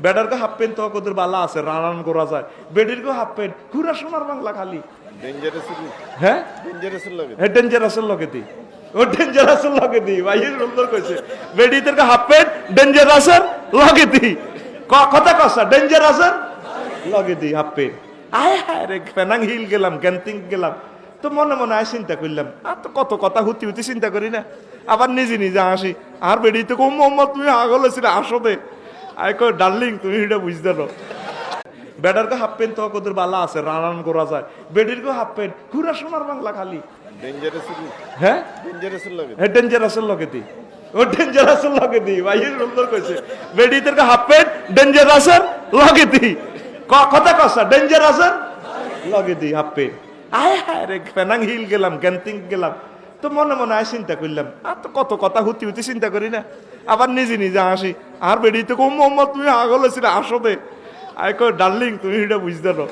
বেডারকে half pant তো কদের বালা আছে run করা যায় বেডিরকে হাফ প্যান্ট পুরা সোনার বাংলা খালি হ্যাঁ ডেঞ্জারাসের লগে দি ও ডেঞ্জারাসের লগে দি ভাই সুন্দর কইছে বেডিদের হাফ প্যান্ট ডেঞ্জারাসের লগে দি কথা কসা ডেঞ্জারাসের লগে দি হাফ প্যান্ট আয় হায় রে ফেনাং হিল গেলাম ক্যান্টিং গেলাম তো মনে মনে আয় চিন্তা করলাম আর তো কত কথা হুতি হুতি চিন্তা করি না আবার নিজে নিজে আসি আর বেডি তো কম মোহাম্মদ তুমি আগল হয়েছিল আসবে আয় কই ডার্লিং তুমি এটা বুঝতে পারো বেডারকে হাফ প্যান্ট তো কদের বালা আছে রান করা যায় বেডিরকে হাফ প্যান্ট পুরা সোনার বাংলা খালি হ্যাঁ ডেঞ্জারাসের লগে দি ও ডেঞ্জারাসের লগে দি ভাই সুন্দর কইছে বেডিদের হাফ প্যান্ট ডেঞ্জারাসের লগে দি কথা কসা ডেঞ্জারাসের লগে দি হাফ প্যান্ট আয় হায় রে ফেনাং হিল গেলাম ক্যান্টিং গেলাম তো মনে মনে আয় চিন্তা করলাম আর তো কত কথা হুতি হুতি চিন্তা করি না আবার নিজে নিজে আসি আর বেডি তো কম মোহাম্মদ তুমি আগল হয়েছিল আসবে আয় কই ডার্লিং তুমি এটা বুঝতে পারো